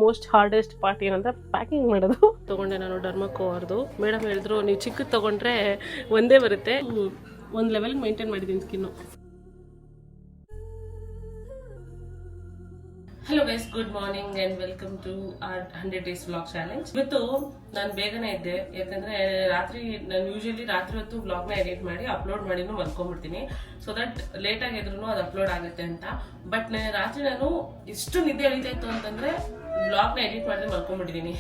Most hardest part ಏನಂದ್ರೆ packing ಮಾಡೋದು. ತಗೊಂಡೆ ನಾನು ಡರ್ಮಕೋ ಅವ್ರದ್ದು. ಮೇಡಮ್ ಹೇಳಿದ್ರು ನೀವು ಚಿಕ್ಕದು ತಗೊಂಡ್ರೆ ಒಂದೇ ಬರುತ್ತೆ, ಒಂದು ಲೆವೆಲ್ ಮೇಂಟೈನ್ ಮಾಡಿದ್ದೀನಿ skin. Hello guys, good morning and welcome to our 100 days vlog challenge. ಇವತ್ತು ನಾನು ಬೇಗನೆ ಇದ್ದೆ, ಯಾಕಂದ್ರೆ ನಾನು ಯೂಶಲಿ ರಾತ್ರಿ ಹೊತ್ತು ವ್ಲಾಗ್ನ ಎಡಿಟ್ ಮಾಡಿ ಅಪ್ಲೋಡ್ ಮಾಡಿನೂ ಮಲ್ಕೊಂಡ್ಬಿಡ್ತೀನಿ, ಸೊ ದಟ್ ಲೇಟ್ ಆಗಿದ್ರು ಅದು ಅಪ್ಲೋಡ್ ಆಗುತ್ತೆ ಅಂತ. ಬಟ್ ರಾತ್ರಿ ನಾನು ಎಷ್ಟು ನಿದ್ದೆ ಎಳಿತಾ ಇತ್ತು ಅಂತಂದ್ರೆ ವ್ಲಾಗ್ನ ಎಡಿಟ್ ಮಾಡಿದ್ರೆ ಮಲ್ಕೊಂಡ್ಬಿಟ್ಟಿದ್ದೀನಿ.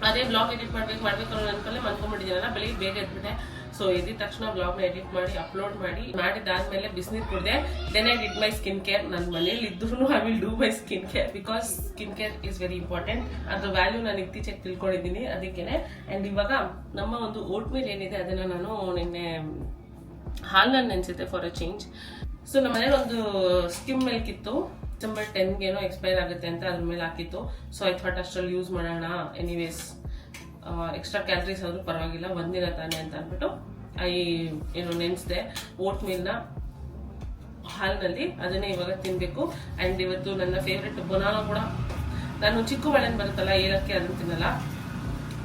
ಅದೇ ವ್ಲಾಗ್ ಎಡಿಟ್ ಮಾಡ್ಬೇಕು ಅನ್ನೋ ಅನ್ಕೊಳ್ಳೆ ಮಲ್ಕೊಂಡ್ಬಿಟ್ಟಿದ್ದೀನಲ್ಲ. ಬೆಳಿಗ್ಗೆ ಬೇಗ ಎದ್ಬಿಟ್ಟೆ. ಸೊ ಎದ್ದಿದ ತಕ್ಷಣ ವ್ಲಾಗ್ನ ಎಡಿಟ್ ಮಾಡಿ ಅಪ್ಲೋಡ್ ಮಾಡಿದಾದ್ಮೇಲೆ ಬಿಸಿನೀರು ಕುಡಿದೆ. Then I did my skin care. ನನ್ನ ಮನೇಲಿ ಇದ್ರೂ I will do my skin care, because skin care is very important. ಅದ್ರ ವ್ಯಾಲ್ಯೂ ನಾನು ಇತ್ತೀಚೆಗೆ ತಿಳ್ಕೊಂಡಿದ್ದೀನಿ, ಅದಕ್ಕೇನೆ. ಅಂಡ್ ಇವಾಗ ನಮ್ಮ ಒಂದು ಓಟ್ ಮೀಲ್ ಏನಿದೆ ಅದನ್ನ ನಾನು ನಿನ್ನೆ ಹಾಲ್ನಲ್ಲಿ ನೆನೆಸಿದ್ದೆ ಫಾರ್ ಅ ಚೇಂಜ್. ಸೊ ನಮ್ಮ ಮನೇಲಿ ಒಂದು ಸ್ಕಿಮ್ ಮಿಲ್ಕ್ ಇತ್ತು, ಡಿಸೆಂಬರ್ 10ಗೆ ಏನೋ ಎಕ್ಸ್ಪೈರ್ ಆಗುತ್ತೆ ಅಂತ ಅದ್ರ ಮೇಲೆ ಹಾಕಿತ್ತು. ಸೊ ಐ ಥಾಟ್ ಅಷ್ಟ್ರಲ್ಲಿ ಯೂಸ್ ಮಾಡೋಣ, ಎನಿವೇಸ್ ಎಕ್ಸ್ಟ್ರಾ ಕ್ಯಾಲರೀಸ್ ಆದ್ರೂ ಪರವಾಗಿಲ್ಲ, ಒಂದಿನ ತಾನೆ ಅಂತ ಅಂದ್ಬಿಟ್ಟು ನೆನೆಸಿದೆ ಓಟ್ ಮೀಲ್ನ ಹಾಲ್ನಲ್ಲಿ. ಅದನ್ನೇ ಇವಾಗ ತಿನ್ಬೇಕು. ಅಂಡ್ ಇವತ್ತು ನನ್ನ ಫೇವ್ರೆಟ್ ಬನಾನಾ ಕೂಡ, ನಾನು ಚಿಕ್ಕು ಬಾಳೆಹಣ್ಣು ಬರುತ್ತಲ್ಲ ಏಲಕ್ಕಿ, ಅದನ್ನು ತಿನ್ನಲ್ಲ,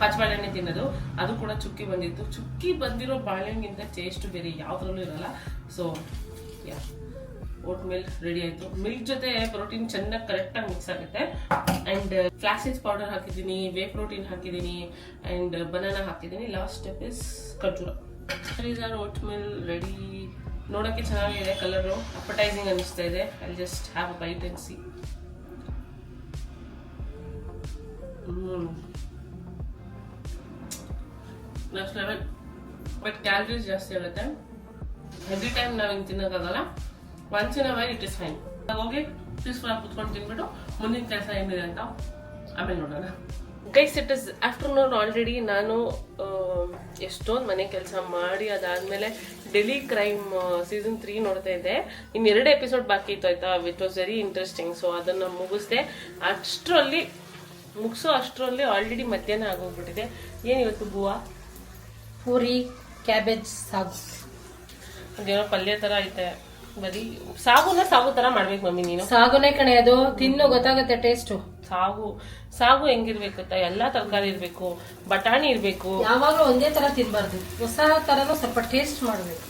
ಪಚ್ಚ ಬಾಳೆಹಣ್ಣೆ ತಿನ್ನೋದು. ಅದು ಕೂಡ ಚುಕ್ಕಿ ಬಂದಿತ್ತು. ಚುಕ್ಕಿ ಬಂದಿರೋ ಬಾಳೆಹಣ್ಣಿಗಿಂತ ಟೇಸ್ಟ್ ಬೇರೆ ಯಾವ್ದ್ರಲ್ಲೂ ಇರಲ್ಲ. ಸೊ ಓಟ್ ಮಿಲ್ ರೆಡಿ ಆಯ್ತು. ಮಿಲ್ಕ್ ಜೊತೆ ಪ್ರೋಟೀನ್ ಚೆನ್ನಾಗಿ ಕರೆಕ್ಟಾಗಿ ಮಿಕ್ಸ್ ಆಗುತ್ತೆ. ಅಂಡ್ ಫ್ಲಾಕ್ಸೀಡ್ಸ್ ಪೌಡರ್ ಹಾಕಿದ್ದೀನಿ, ವೇ ಪ್ರೋಟೀನ್ ಹಾಕಿದ್ದೀನಿ, ಅಂಡ್ ಬನಾನಾ ಹಾಕಿದ್ದೀನಿ. ಲಾಸ್ಟ್ ಸ್ಟೆಪ್ ಇಸ್ ಖರ್ಜೂರ. Oatmeal ready. ನೋಡೋಕ್ಕೆ ಚೆನ್ನಾಗಿದೆ, ಕಲರು ಅಪಟೈಸಿಂಗ್ ಅನಿಸ್ತಾ ಇದೆ. I just have a bite and see. Next level. But calories ಜಾಸ್ತಿ ಆಗುತ್ತೆ. ಎವ್ರಿ ಟೈಮ್ ನಾವು ಹಿಂಗೆ ತಿನ್ನೋಕ್ಕಾಗಲ್ಲ. Once in a while it is fine. ಹೋಗಿ ಪೀಸ್ಫುಲ್ ಆಗಿ ಕುತ್ಕೊಂಡು ತಿನ್ಬಿಟ್ಟು ಮುಂದಿನ ಕೆಲಸ ಏನಿದೆ ಅಂತ ಆಮೇಲೆ ನೋಡೋಣ. Guys, it is afternoon already. ನಾನು ಎಷ್ಟೊಂದು ಮನೆ ಕೆಲಸ ಮಾಡಿ ಅದಾದ್ಮೇಲೆ ಡೆಲಿ ಕ್ರೈಮ್ ಸೀಸನ್ 3 ನೋಡ್ತಾ ಇದ್ದೆ. ಇನ್ನು 2 ಎಪಿಸೋಡ್ ಬಾಕಿ ಇತ್ತು ಆಯ್ತಾ, which was very interesting. So ಅದನ್ನು ಮುಗಿಸ್ದೆ. ಮುಗಿಸೋ ಅಷ್ಟರಲ್ಲಿ ಆಲ್ರೆಡಿ ಮಧ್ಯಾಹ್ನ ಆಗೋಗ್ಬಿಟ್ಟಿದೆ. ಏನಿವತ್ತು ಬೂವಾ? ಪೂರಿ, ಕ್ಯಾಬೇಜ್, ಸಾಗು. ಅದೇನೋ ಪಲ್ಯ ತರ ಐತೆ. ಬರೀ ಸಾಗು ತರ ಮಾಡ್ಬೇಕು ಮಮ್ಮಿ ನೀನು. ಸಾಗುನೇ ಕಣೆ, ಅದು ತಿನ್ನು ಗೊತ್ತಾಗುತ್ತೆ ಟೇಸ್ಟು. ಸಾಗು ಹೆಂಗಿರ್ಬೇಕು ಗೊತ್ತಾ? ಎಲ್ಲಾ ತರಕಾರಿ ಇರ್ಬೇಕು, ಬಟಾಣಿ ಇರ್ಬೇಕು. ಯಾವಾಗ್ಲೂ ಒಂದೇ ತರ ತಿನ್ಬಾರ್ದು, ಹೊಸ ತರನು ಸ್ವಲ್ಪ ಟೇಸ್ಟ್ ಮಾಡ್ಬೇಕು.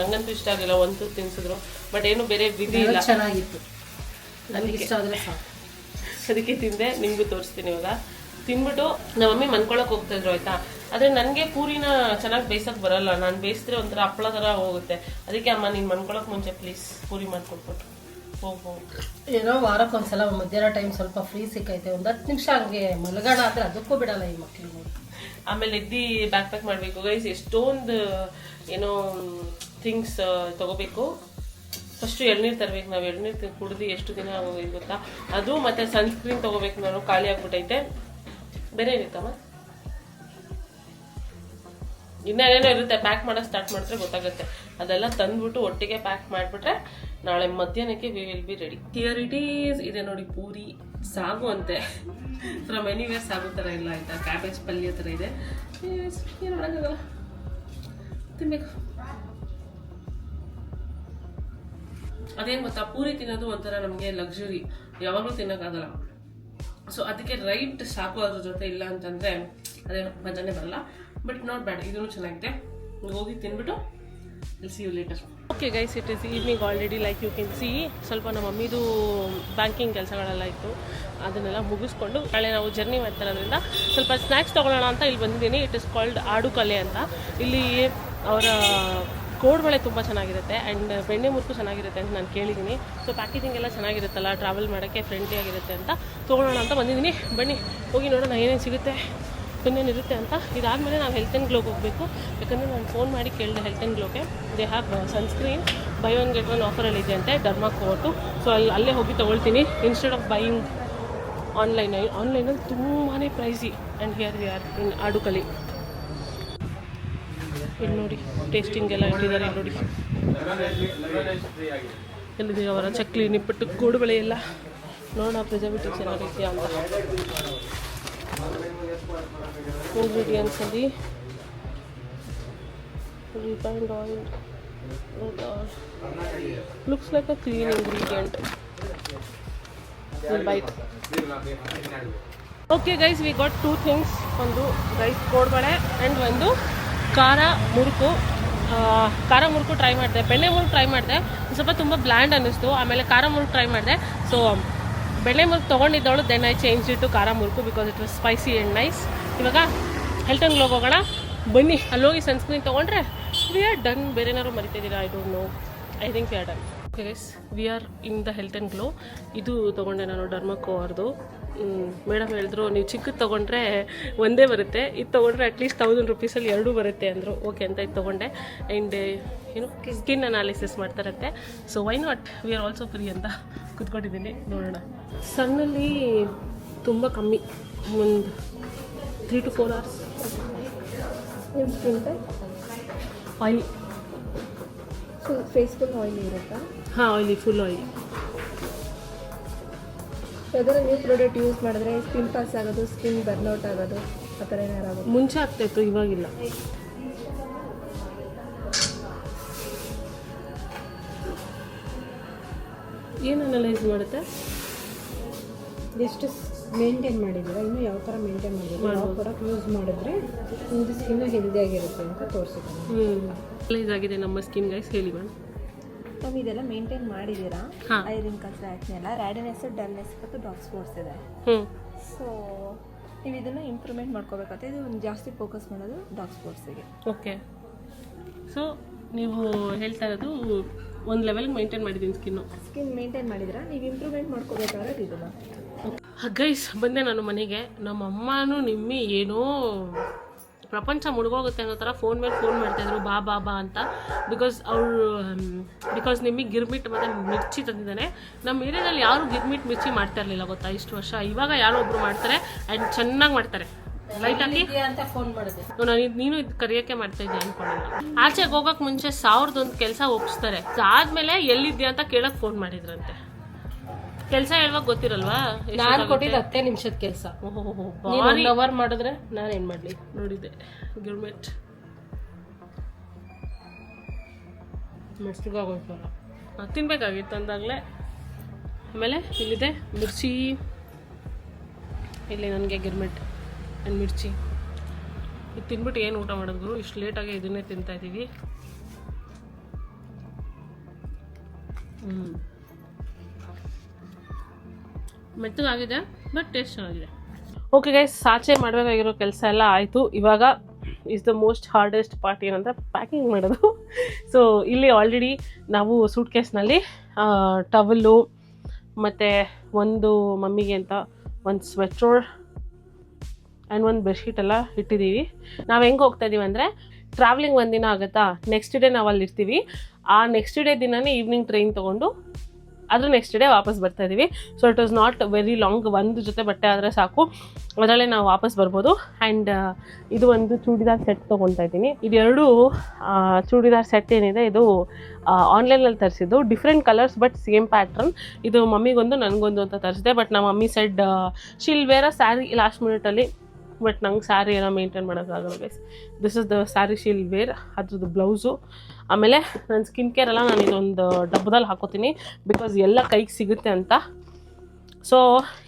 ನಂಗಂತೂ ಇಷ್ಟ ಆಗಿಲ್ಲ, ಒಂದು ತಿನ್ಸಿದ್ರು. ಬಟ್ ಏನು ಬೇರೆ ವಿಧಿ ಇಲ್ಲ. ಚೆನ್ನಾಗಿತ್ತು, ನನಗೆ ಇಷ್ಟ ಆದ್ರೆ ಸಾಕು, ಅದಕ್ಕೆ ತಿಂದೆ. ನಿಮ್ಗೂ ತೋರಿಸ್ತೀನಿ ಇವಾಗ. ತಿನ್ಬಿಟ್ಟು ನಮ್ಮ ಮಮ್ಮಿ ಮನ್ಕೊಳಕ್ ಹೋಗ್ತಾ ಇದ್ರು ಆಯ್ತಾ. ಆದ್ರೆ ನನ್ಗೆ ಪೂರಿನ ಚೆನ್ನಾಗಿ ಬೇಯಿಸಕ್ ಬರಲ್ಲ. ನಾನು ಬೇಯಿಸಿದ್ರೆ ಒಂಥರ ಹಪ್ಪಳ ತರ ಹೋಗುತ್ತೆ. ಅದಕ್ಕೆ ಅಮ್ಮ ನೀನ್ ಮನ್ಕೊಳಕ್ ಮುಂಚೆ ಪ್ಲೀಸ್ ಪೂರಿ ಮಾಡ್ಕೊಟ್ಬಿಟ್ಟು ಹೋಗು. ಏನೋ ವಾರಕ್ಕೊಂದ್ಸಲ ಮಧ್ಯಾಹ್ನ ಟೈಮ್ ಸ್ವಲ್ಪ ಫ್ರೀ ಸಿಕ್ಕೈತೆ, ಒಂದ್ 10 ನಿಮಿಷ ಹಂಗೆ ಮಲಗೋಣ ಅಂದ್ರೆ ಅದಕ್ಕೂ ಬಿಡಲ್ಲ ಈ ಮಕ್ಕಳಿಗೆ. ಆಮೇಲೆ ಎದ್ದಿ ಬ್ಯಾಕ್ ಪ್ಯಾಕ್ ಮಾಡ್ಬೇಕು ಗೈಸ್. ಎಷ್ಟೊಂದು ಏನೋ ಥಿಂಗ್ಸ್ ತಗೋಬೇಕು. ಫಸ್ಟ್ ಎಳ್ನೀರು ತರ್ಬೇಕು. ನಾವು ಎಳ್ನೀರು ಕುಡ್ದು ಎಷ್ಟು ದಿನ ಆಗೋಗಿದೆ ಗೊತ್ತಾ? ಅದು ಮತ್ತೆ ಸನ್ಸ್ಕ್ರೀನ್ ತಗೋಬೇಕು. ನಾನು ಖಾಲಿ ಆಗ್ಬಿಟ್ಟೈತೆ. ಬೇರೆ ಏನಿತ್ತಮ್ಮ? ಇನ್ನೇನೇನೋ ಇರುತ್ತೆ. ಪ್ಯಾಕ್ ಮಾಡೋಕೆ ಸ್ಟಾರ್ಟ್ ಮಾಡಿದ್ರೆ ಗೊತ್ತಾಗುತ್ತೆ. ಅದೆಲ್ಲ ತಂದ್ಬಿಟ್ಟು ಒಟ್ಟಿಗೆ ಪ್ಯಾಕ್ ಮಾಡಿಬಿಟ್ರೆ ನಾಳೆ ಮಧ್ಯಾಹ್ನಕ್ಕೆ we will be ready. Here it is. ಇದೆ ನೋಡಿ ಪೂರಿ. ಸಾಗು ಅಂತೆ, ಫ್ರಮ್ ಎನಿವೇರ್ ಸಾಗು ಥರ ಇಲ್ಲ ಆಯ್ತಾ, ಕ್ಯಾಬೇಜ್ ಪಲ್ಯ ಥರ ಇದೆ. ಏನು ಮಾಡೋಕ್ಕಾಗಲ್ಲ, ತಿನ್ಬೇಕು. ಅದೇನು ಗೊತ್ತಾ, ಪೂರಿ ತಿನ್ನೋದು ಒಂಥರ ನಮಗೆ ಲಕ್ಸುರಿ, ಯಾವಾಗಲೂ ತಿನ್ನೋಕ್ಕಾಗಲ್ಲ. ಸೊ ಅದಕ್ಕೆ ರೈಟ್ ಸಾಕು ಅದ್ರ ಜೊತೆ, ಇಲ್ಲ ಅಂತಂದರೆ ಅದೇ ಮಜಾನೇ ಬರಲ್ಲ. ಬಟ್ ನಾಟ್ ಬ್ಯಾಡ್, ಇದೂ ಚೆನ್ನಾಗಿದೆ. ಹೋಗಿ ತಿನ್ಬಿಟ್ಟು will see you later. Okay guys, it is evening already. Like you can see, ಸ್ವಲ್ಪ ನಮ್ಮ ಮಮ್ಮಿದು ಬ್ಯಾಂಕಿಂಗ್ ಕೆಲಸಗಳೆಲ್ಲ ಇತ್ತು, ಅದನ್ನೆಲ್ಲ ಮುಗಿಸ್ಕೊಂಡು ನಾಳೆ ನಾವು ಜರ್ನಿ ಮಾಡ್ತಾರೋದ್ರಿಂದ ಸ್ವಲ್ಪ ಸ್ನ್ಯಾಕ್ಸ್ ತೊಗೊಳ್ಳೋಣ ಅಂತ ಇಲ್ಲಿ ಬಂದಿದ್ದೀನಿ. ಇಟ್ ಇಸ್ ಕಾಲ್ಡ್ ಆಡುಕಲೆ ಅಂತ. ಇಲ್ಲಿ ಅವರ ಕೋಡ್ಬಳೆ ತುಂಬ ಚೆನ್ನಾಗಿರುತ್ತೆ ಆ್ಯಂಡ್ ಬೆಣ್ಣೆ ಮುರುಕು ಚೆನ್ನಾಗಿರುತ್ತೆ ಅಂತ ನಾನು ಕೇಳಿದ್ದೀನಿ. ಸೊ ಪ್ಯಾಕೇಜಿಂಗ್ ಎಲ್ಲ ಚೆನ್ನಾಗಿರುತ್ತಲ್ಲ, ಟ್ರಾವೆಲ್ ಮಾಡೋಕ್ಕೆ ಫ್ರೆಂಡ್ಲಿ ಆಗಿರುತ್ತೆ ಅಂತ ತೊಗೊಳ್ಳೋಣ ಅಂತ ಬಂದಿದ್ದೀನಿ. ಬನ್ನಿ ಹೋಗಿ ನೋಡೋಣ ಏನೇನು ಸಿಗುತ್ತೆ, ಇನ್ನೇನಿರುತ್ತೆ ಅಂತ. ಇದಾದಮೇಲೆ ನಾವು ಹೆಲ್ತ್ ಆ್ಯಂಡ್ ಗ್ಲೋಗೆ ಹೋಗಬೇಕು. ಯಾಕಂದರೆ ನಾನು ಫೋನ್ ಮಾಡಿ ಕೇಳಿದೆ ಹೆಲ್ತ್ ಆ್ಯಂಡ್ ಗ್ಲೋಗೆ. They have sunscreen buy 1 get 1 ಆಫರಲ್ಲಿ ಇದೆ ಅಂತೆ, ಡರ್ಮಾಕೋಟು. ಸೊ ಅಲ್ಲೇ ಹೋಗಿ ತೊಗೊಳ್ತೀನಿ ಇನ್ಸ್ಟೆಡ್ ಆಫ್ ಬೈಯಿಂಗ್ ಆನ್ಲೈನಲ್ಲಿ ತುಂಬಾ ಪ್ರೈಸಿ. ಆ್ಯಂಡ್ ಹಿಯರ್ ವಿ ಆರ್ ಇನ್ ಆಡುಕಲಿ. ಇಲ್ಲಿ ನೋಡಿ ಟೇಸ್ಟಿಂಗ್ ಎಲ್ಲ ಇಟ್ಟಿದ್ದಾರೆ. ನೋಡಿ ಎಲ್ಲಿದೆ ಅವರ ಚಕ್ಲಿ, ನಿಪ್ಪಟ್ಟು, ಕೋಡುಬಳೆ ಎಲ್ಲ. ನೋಡೋಣ ಪ್ರಿಸರ್ವೇಟಿವ್ಸ್ ಎಲ್ಲ ರೀತಿಯ ಅಂತ. ಇಂಗ್ರೀಡಿಯೆಂಟ್ಸಲ್ಲಿ refined oil, looks like a clean ingredient. Bite. Okay guys, we got 2 things. ಒಂದು ರೈಸ್ ಕೋಡ್ಬಳೆ ಆ್ಯಂಡ್ ಒಂದು ಖಾರ ಮುರುಕು. ಖಾರ ಮುರುಕು ಟ್ರೈ ಮಾಡಿದೆ, ಬೆಣ್ಣೆ ಮುರುಕು ಟ್ರೈ ಮಾಡಿದೆ, ಸ್ವಲ್ಪ ತುಂಬ ಬ್ಲ್ಯಾಂಡ್ ಅನ್ನಿಸ್ತು. ಆಮೇಲೆ ಖಾರ ಮುರುಕು ಟ್ರೈ ಮಾಡಿದೆ. ಸೊ ಬೆಣ್ಣೆ ಮುರುಕು ತೊಗೊಂಡಿದ್ದವಳು, ದೆನ್ ಐ ಚೇಂಜ್ ಇಟ್ಟು ಖಾರ ಮುರುಕು because it was spicy and nice. ಇವಾಗ ಹೆಲ್ಟನ್ ಗ್ಲೋಗೆ ಹೋಗೋಣ ಬನ್ನಿ. ಅಲ್ಲೋಗಿ ಸನ್ಸ್ಕ್ರೀನ್ ತೊಗೊಂಡ್ರೆ ವಿ ಆರ್ ಡನ್. ಬೇರೆ ಏನಾದ್ರು ಮರಿತಿದ್ದೀರಾ? I don't know, I think we are done. Okay guys, we are in the health and glow. ಇದು ತೊಗೊಂಡೆ ನಾನು ಡರ್ಮಕೋ ಅವ್ರದ್ದು. ಮೇಡಮ್ ಹೇಳಿದ್ರು ನೀವು ಚಿಕ್ಕದು ತೊಗೊಂಡ್ರೆ ಒಂದೇ ಬರುತ್ತೆ, ಇದು ತೊಗೊಂಡ್ರೆ ಅಟ್ಲೀಸ್ಟ್ 1000 ರೂಪೀಸಲ್ಲಿ 2 ಬರುತ್ತೆ ಅಂದರು. ಓಕೆ ಅಂತ ಇದು ತೊಗೊಂಡೆ. ಆ್ಯಂಡ್ ಏನು ಸ್ಕಿನ್ ಅನಾಲಿಸಿಸ್ ಮಾಡ್ತಾರಂತೆ. So why not, we are also free ಅಂತ ಕೂತ್ಕೊಂಡಿದ್ದೀನಿ. ನೋಡೋಣ. ಸನ್ನಲ್ಲಿ ತುಂಬ ಕಮ್ಮಿ, ಒಂದು 3 to 4 hours. ನಿಮ್ಮ skin type oily. Face full oily ಇರುತ್ತಾ? ಹಾಂ, ಆಯಿಲಿ, ಫುಲ್ ಆಯಿಲಿ. ಯಾವ್ದಾದ್ರು ನ್ಯೂ ಪ್ರಾಡಕ್ಟ್ ಯೂಸ್ ಮಾಡಿದ್ರೆ ಪಿಂಪಲ್ಸ್ ಆಗೋದು, ಸ್ಕಿನ್ ಬರ್ನ್ಔಟ್ ಆಗೋದು ಆ ಥರ ಏನಾರು ಆಗೋದು? ಮುಂಚೆ ಆಗ್ತಾಯಿತ್ತು, ಇವಾಗಿಲ್ಲ. ಏನು ಅನಲೈಸ್ ಮಾಡುತ್ತೆ? ಎಷ್ಟು ಮೇಂಟೈನ್ ಮಾಡಿದ್ದೀರಾ, ಇನ್ನೂ ಯಾವ ಥರ ಮೇಂಟೈನ್ ಮಾಡಿದ್ದೀರಾ, ಯಾವ ಪ್ರಾಡಕ್ಟ್ ಯೂಸ್ ಮಾಡಿದ್ರೆ ನಿಮ್ಮದು ಸ್ಕಿನ್ ಹೆಲ್ದಿಯಾಗಿರುತ್ತೆ ಅಂತ ತೋರಿಸಿದ್ದೀನಿ. ಅನಲೈಸ್ ಆಗಿದೆ ನಮ್ಮ ಸ್ಕಿನ್ ಗೈಸ್. ಹೇಳಿ ಮೇಡಮ್. ನಾವು ಇದೆಲ್ಲ ಮೇಂಟೈನ್ ಮಾಡಿದ್ದೀರಾ? ಹಾಂ. ಐ ರಿಂಕಲ್ಸ್ ಆ್ಯಕ್ನೆಲ್ಲ, ರ್ಯಾಡಿನೆಸ್, ಡಲ್ನೆಸ್ ಮತ್ತು ಡಾರ್ಕ್ ಸ್ಪಾಟ್ಸ್ ಇದೆ. ಸೊ ನೀವು ಇದನ್ನು ಇಂಪ್ರೂವ್ಮೆಂಟ್ ಮಾಡ್ಕೋಬೇಕಾಗುತ್ತೆ. ಇದು ಒಂದು ಜಾಸ್ತಿ ಫೋಕಸ್ ಮಾಡೋದು ಡಾರ್ಕ್ ಸ್ಪಾಟ್ಸಿಗೆ. ಓಕೆ. ಸೊ ನೀವು ಹೇಳ್ತಾ ಇರೋದು ಒಂದು ಲೆವೆಲ್ಗೆ ಮೇಂಟೈನ್ ಮಾಡಿದ್ದೀನಿ ಸ್ಕಿನ್ ಮೇಂಟೈನ್ ಮಾಡಿದ್ರೆ ನೀವು ಇಂಪ್ರೂವ್ಮೆಂಟ್ ಮಾಡ್ಕೋಬೇಕಾದ್ರೆ ಇದನ್ನು. ಗೈಸ್, ಬಂದೆ ನಾನು ಮನೆಗೆ. ನಮ್ಮ ಅಮ್ಮನೂ ನಿಮ್ಮಿ ಏನೋ ಪ್ರಪಂಚ ಮುಳುಗೋಗುತ್ತೆ ಅನ್ನೋ ಥರ ಫೋನ್ ಮೇಲೆ ಫೋನ್ ಮಾಡ್ತಾಯಿದ್ರು, ಬಾ ಬಾ ಬಾ ಅಂತ. ಬಿಕಾಸ್ ನಿಮಗೆ ಗಿರ್ಮಿಟ್ ಮತ್ತು ಮಿರ್ಚಿ ತಂದಿದ್ದಾನೆ. ನಮ್ಮ ಏರಿಯಾದಲ್ಲಿ ಯಾರು ಗಿರ್ಮಿಟ್ ಮಿರ್ಚಿ ಮಾಡ್ತಾ ಇರಲಿಲ್ಲ ಗೊತ್ತಾ ಇಷ್ಟು ವರ್ಷ. ಇವಾಗ ಯಾರೋ ಒಬ್ರು ಮಾಡ್ತಾರೆ ಆ್ಯಂಡ್ ಚೆನ್ನಾಗಿ ಮಾಡ್ತಾರೆ. ಲೈಟ್ ಹಾಕಿ ಅಂತ ಫೋನ್ ಮಾಡಿದೆ. ನೀನು ಇದು ಕರಿಯೋಕ್ಕೆ ಮಾಡ್ತಾ ಇದ್ದೆ ಅನ್ಕೊಂಡಿಲ್ಲ. ಆಚೆಗೆ ಹೋಗೋಕೆ ಮುಂಚೆ 1001 ಕೆಲಸ ಒಪ್ಪಿಸ್ತಾರೆ. ಆದ್ಮೇಲೆ ಎಲ್ಲಿದ್ಯಾ ಅಂತ ಕೇಳಕ್ಕೆ ಫೋನ್ ಮಾಡಿದ್ರಂತೆ. ಕೆಲಸ ಹೇಳುವಾಗ ಗೊತ್ತಿರಲ್ವಾ? ನಾನು ಕೊಟ್ಟಿದ್ದು 10 ನಿಮಿಷದ ಕೆಲಸ. 1 ಅವರ್ ಮಾಡಿದ್ರೆ ನಾನು ಏನು ಮಾಡಲಿ? ನೋಡಿದ್ದೆ ಗಿರ್ಮೆಟ್ ಮೆಸ್ಟಿಗಾಗೋಯ್ತಲ್ಲ, ತಿನ್ಬೇಕಾಗಿತ್ತು ಅಂದಾಗಲೇ. ಆಮೇಲೆ ಇಲ್ಲಿದೆ ಮಿರ್ಚಿ, ಇಲ್ಲಿ ನನಗೆ ಗಿರ್ಮೆಟ್ ಆ್ಯಂಡ್ ಮಿರ್ಚಿ. ಇದು ತಿನ್ಬಿಟ್ಟು ಏನು ಊಟ ಮಾಡಿದ್ರು? ಇಷ್ಟು ಲೇಟಾಗಿ ಇದನ್ನೇ ತಿಂತಾಯಿದ್ದೀವಿ. ಮೆತ್ತಗಾಗಿದೆ ಬಟ್ ಟೇಸ್ಟ್ ಚೆನ್ನಾಗಿದೆ. ಓಕೆ ಗೈಸ್, ಸಾಚೆ ಮಾಡಬೇಕಾಗಿರೋ ಕೆಲಸ ಎಲ್ಲ ಆಯಿತು. ಇವಾಗ is the most hardest part ಏನಂದರೆ ಪ್ಯಾಕಿಂಗ್ ಮಾಡೋದು. ಸೊ ಇಲ್ಲಿ ಆಲ್ರೆಡಿ ನಾವು ಸೂಟ್ ಕೇಸ್ನಲ್ಲಿ ಟವಲ್ಲು ಮತ್ತು ಒಂದು ಮಮ್ಮಿಗೆ ಅಂತ ಒಂದು ಸ್ವೆಟ್ರೋರ್ ಆ್ಯಂಡ್ ಒಂದು ಬೆಡ್ಶೀಟ್ ಎಲ್ಲ ಇಟ್ಟಿದ್ದೀವಿ. ನಾವು ಹೆಂಗೆ ಹೋಗ್ತಾಯಿದ್ದೀವಿ ಅಂದರೆ, ಟ್ರಾವೆಲಿಂಗ್ ಒಂದಿನ ಆಗುತ್ತಾ, ನೆಕ್ಸ್ಟ್ ಡೇ ನಾವು ಅಲ್ಲಿ ಇರ್ತೀವಿ. ಆ ನೆಕ್ಸ್ಟ್ ಡೇ ದಿನವೇ ಈವ್ನಿಂಗ್ ಟ್ರೈನ್ ತೊಗೊಂಡು ಅದ್ರ ನೆಕ್ಸ್ಟ್ ಡೇ ವಾಪಸ್ ಬರ್ತಾ ಇದ್ದೀವಿ. So it was not very long. ಒಂದು ಜೊತೆ ಬಟ್ಟೆ ಆದರೆ ಸಾಕು, ಅದರಲ್ಲೇ ನಾವು ವಾಪಸ್ ಬರ್ಬೋದು. ಆ್ಯಂಡ್ ಇದು ಒಂದು ಚೂಡಿದಾರ್ ಸೆಟ್ ತೊಗೊಳ್ತಾ ಇದ್ದೀನಿ. ಇದೆರಡು ಚೂಡಿದಾರ್ ಸೆಟ್ ಏನಿದೆ, ಇದು ಆನ್ಲೈನಲ್ಲಿ ತರಿಸಿದ್ದು. Different colours but same pattern. ಇದು ಮಮ್ಮಿಗೊಂದು ನನಗೊಂದು ಅಂತ ತರಿಸಿದೆ. ಬಟ್ ನಮ್ಮ mummy said she'll wear sari last ಮಿನಿಟಲ್ಲಿ. ಬಟ್ ನಂಗೆ ಸ್ಯಾರಿ ಏನೋ ಮೇಂಟೈನ್ ಮಾಡೋಕ್ಕಾಗಲ್ಲ guys. This is the sari she'll wear, ಅದ್ರದ್ದು ಬ್ಲೌಸು. ಆಮೇಲೆ ನನ್ನ ಸ್ಕಿನ್ ಕೇರ್ ಎಲ್ಲ ನಾನು ಇದೊಂದು ಡಬ್ಬದಲ್ಲಿ ಹಾಕೋತೀನಿ ಬಿಕಾಸ್ ಎಲ್ಲ ಕೈಗೆ ಸಿಗುತ್ತೆ ಅಂತ. ಸೊ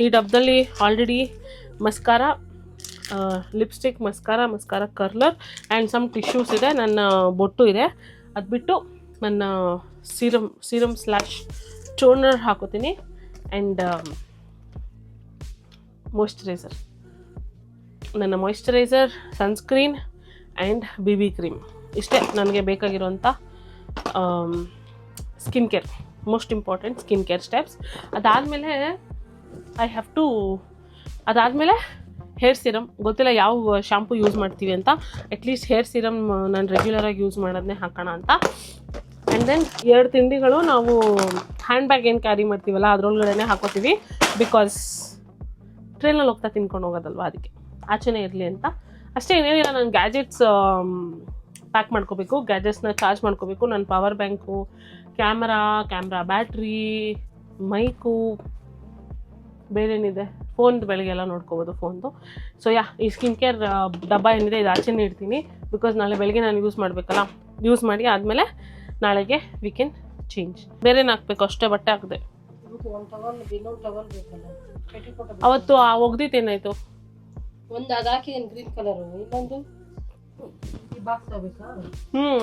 ಈ ಡಬ್ಬದಲ್ಲಿ already mascara, lipstick, mascara curler and some tissues ಇದೆ. ನನ್ನ ಬೊಟ್ಟು ಇದೆ. ಅದು ಬಿಟ್ಟು ನನ್ನ ಸೀರಮ್ / ಟೋನರ್ ಹಾಕೋತೀನಿ ಆ್ಯಂಡ್ ಮಾಯ್ಶ್ಚರೈಸರ್. ನನ್ನ moisturiser, sunscreen and BB cream. ಇಷ್ಟೇ ನನಗೆ ಬೇಕಾಗಿರೋಂಥ skin care, most important skin care steps. ಅದಾದಮೇಲೆ ಹೇರ್ ಸಿರಮ್. ಗೊತ್ತಿಲ್ಲ ಯಾವ ಶಾಂಪು ಯೂಸ್ ಮಾಡ್ತೀವಿ ಅಂತ. ಅಟ್ಲೀಸ್ಟ್ ಹೇರ್ ಸಿರಮ್ ನಾನು ರೆಗ್ಯುಲರಾಗಿ ಯೂಸ್ ಮಾಡೋದನ್ನೇ ಹಾಕೋಣ ಅಂತ. ಆ್ಯಂಡ್ ದೆನ್ 2 ತಿಂಡಿಗಳು ನಾವು ಹ್ಯಾಂಡ್ ಬ್ಯಾಗ್ ಏನು ಕ್ಯಾರಿ ಮಾಡ್ತೀವಲ್ಲ ಅದರೊಳಗಡೆ ಹಾಕೋತೀವಿ. ಬಿಕಾಸ್ ಟ್ರೈನಲ್ಲಿ ಹೋಗ್ತಾ ತಿನ್ಕೊಂಡು ಹೋಗೋದಲ್ವ, ಅದಕ್ಕೆ ಆಚೆನೇ ಇರಲಿ ಅಂತ ಅಷ್ಟೇ. ಏನೇನಿಲ್ಲ, ನಾನು ಗ್ಯಾಜೆಟ್ಸ್ ಪ್ಯಾಕ್ ಮಾಡ್ಕೋಬೇಕು, ಗ್ಯಾಜೆಟ್ಸ್ನ ಚಾರ್ಜ್ ಮಾಡ್ಕೋಬೇಕು. ನನ್ನ power bank, camera battery, mic, ಬೇರೇನಿದೆ, ಫೋನ್ದು ಬೆಳಗ್ಗೆಲ್ಲ ನೋಡ್ಕೋಬೋದು ಫೋನ್ದು. ಸೊ ಈ ಸ್ಕಿನ್ ಕೇರ್ ಡಬ್ಬ ಏನಿದೆ ಇದು ಆಚೆನೇ ಇಡ್ತೀನಿ. ಬಿಕಾಸ್ ನಾಳೆ ಬೆಳಗ್ಗೆ ನಾನು ಯೂಸ್ ಮಾಡಬೇಕಲ್ಲ. ಯೂಸ್ ಮಾಡಿ ಆದಮೇಲೆ ನಾಳೆಗೆ ವಿ ಕ್ಯಾನ್ ಚೇಂಜ್. ಬೇರೆನೇ ಹಾಕಬೇಕು, ಅಷ್ಟೇ ಬಟ್ಟೆ ಹಾಕಿದೆ. ಮತ್ತು ಒಂದು ಟವಲ್ ಇನ್ನೊಂದು ಟವಲ್ ಬೇಕಲ್ಲ ಪೆಟಿಕೋಟ್. ಅವತ್ತು ಒಗ್ದಿತ್ತೇನಾಯ್ತು? ಒಂದು ಅದು ಹಾಕಿದ್ದೀನಿ ಗ್ರೀನ್ ಕಲರು, ಇನ್ನೊಂದು ಈ ಬಾಕ್ಸ್ ಆಗಬೇಕಾ?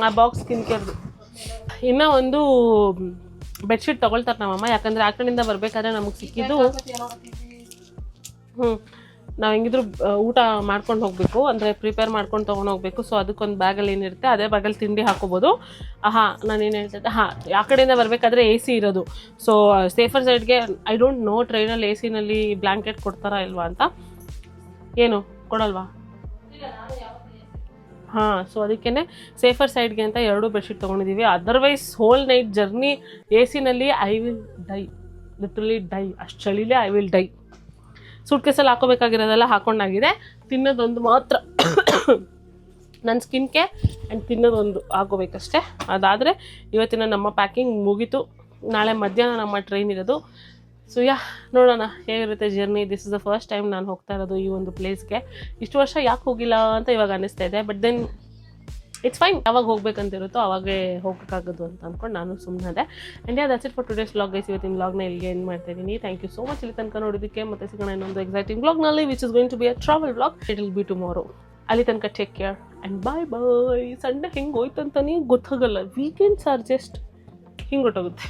ಆ ಬಾಕ್ಸ್ ಸ್ಕಿನ್ ಕೇರ್ದು. ಇನ್ನು ಒಂದು ಬೆಡ್ಶೀಟ್ ತೊಗೊಳ್ತಾರೆ ನಮ್ಮಮ್ಮ, ಯಾಕಂದರೆ ಆ ಕಡೆಯಿಂದ ಬರಬೇಕಾದ್ರೆ ನಮಗೆ ಸಿಕ್ಕಿದ್ದು. ನಾವು ಹೆಂಗಿದ್ರು ಊಟ ಮಾಡ್ಕೊಂಡು ಹೋಗಬೇಕು, ಅಂದರೆ ಪ್ರಿಪೇರ್ ಮಾಡ್ಕೊಂಡು ತೊಗೊಂಡು ಹೋಗಬೇಕು. ಸೊ ಅದಕ್ಕೊಂದು ಬ್ಯಾಗಲ್ಲಿ ಏನಿರುತ್ತೆ ಅದೇ ಬ್ಯಾಗಲ್ಲಿ ತಿಂಡಿ ಹಾಕೋಬೋದು. ನಾನೇನು ಹೇಳ್ತಿದ್ದೆ, ಆ ಕಡೆಯಿಂದ ಬರಬೇಕಾದ್ರೆ AC ಇರೋದು. ಸೊ ಸೇಫರ್ ಸೈಡ್ಗೆ ಐ ಡೋಂಟ್ ನೋ ಟ್ರೈನಲ್ಲಿ AC-ನಲ್ಲಿ ಬ್ಲ್ಯಾಂಕೆಟ್ ಕೊಡ್ತಾರಾ ಇಲ್ವಾ ಅಂತ. ಏನು ಕೊಡಲ್ವಾ? ಸೊ ಅದಕ್ಕೇ ಸೇಫರ್ ಸೈಡ್ಗೆ ಅಂತ 2 ಬೆಡ್ಶೀಟ್ ತೊಗೊಂಡಿದ್ದೀವಿ. ಅದರ್ವೈಸ್ ಹೋಲ್ ನೈಟ್ ಜರ್ನಿ AC-ನಲ್ಲಿ I will die, literally die. ಅಷ್ಟು ಚಳಿಲೇ ಐ ವಿಲ್ ಡೈ. ಸೂಟ್ ಕೇಸಲ್ಲಿ ಹಾಕೋಬೇಕಾಗಿರೋದೆಲ್ಲ ಹಾಕೊಂಡಾಗಿದೆ. ತಿನ್ನೋದೊಂದು ಮಾತ್ರ ನನ್ನ ಸ್ಕಿನ್ ಕೇರ್ ಆ್ಯಂಡ್ ತಿನ್ನೋದೊಂದು ಹಾಕೋಬೇಕಷ್ಟೆ. ಅದಾದರೆ ಇವತ್ತಿನ ನಮ್ಮ ಪ್ಯಾಕಿಂಗ್ ಮುಗೀತು. ನಾಳೆ ಮಧ್ಯಾಹ್ನ ನಮ್ಮ ಟ್ರೈನ್ ಇರೋದು. ಸೊ ನೋಡೋಣ ಹೇಗಿರುತ್ತೆ journey. This is the first time ನಾನು ಹೋಗ್ತಾ ಇರೋದು ಈ ಒಂದು ಪ್ಲೇಸ್ಗೆ. ಇಷ್ಟು ವರ್ಷ ಯಾಕೆ ಹೋಗಿಲ್ಲ ಅಂತ ಇವಾಗ ಅನ್ನಿಸ್ತಾ ಇದೆ. But then it's fine. ಯಾವಾಗ ಹೋಗ್ಬೇಕಂತಿರುತ್ತೋ ಅವಾಗೇ ಹೋಗೋಕ್ಕಾಗೋದು ಅಂತ ಅಂದ್ಕೊಂಡು ನಾನು ಸುಮ್ಮನೆ. And that's it for today's vlog guys. ಇವತ್ತಿನ ವ್ಲಾಗ್ನ ಇಲ್ಲಿಗೆ ಏನು ಮಾಡ್ತಾ ಇದ್ದೀನಿ. ಥ್ಯಾಂಕ್ ಯು ಸೋ ಮಚ್ ಇಲ್ಲಿ ತನಕ ನೋಡೋದಕ್ಕೆ. ಮತ್ತೆ ಸಿಗೋಣ ಇನ್ನೊಂದು ಎಕ್ಸೈಟಿಂಗ್ ವ್ಲಾಗ್ನಲ್ಲಿ, which is going to be a travel vlog. It will be tomorrow. ಅಲ್ಲಿ ತನಕ take care and bye. Sunday ಹೆಂಗೆ ಹೋಯ್ತು ಅಂತಲೇ ಗೊತ್ತಾಗಲ್ಲ. ವೀಕೆಂಡ್ಸ್ ಆರ್ ಜಸ್ಟ್ ಹಿಂಗೆ ಹೊಟ್ಟೋಗುತ್ತೆ.